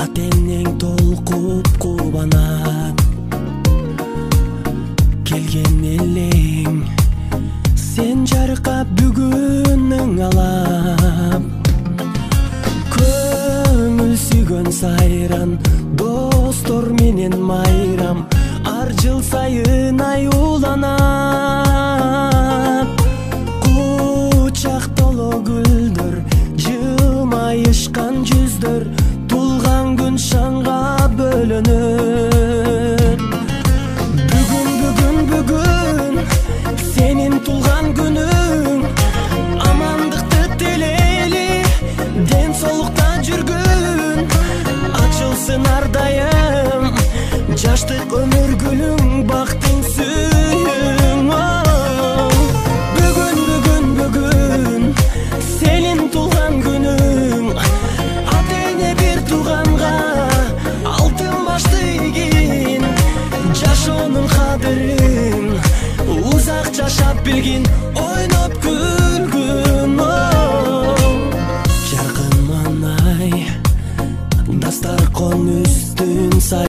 Атенең толкуп кубанат келген элең сен жаркап бүгүнүң алап көңүл сүйгөн сайран достор менен майрам ар жыл сайын аюуланат кучак толо гүлдөр жылмайышкан жүздөр тулган күн шаңга бөлөнөт бүгүн сенин тулган күнүң амандыкты тилейли ден соолукта жүргүн ачылсын ар дайым жаштык өмүр гүлүң бактың сүйүң бүгүн сенин тулган күнүң атене бир тууганга алтын башты ийгин жашоонун кадырын узак жашап билгин ойноп күн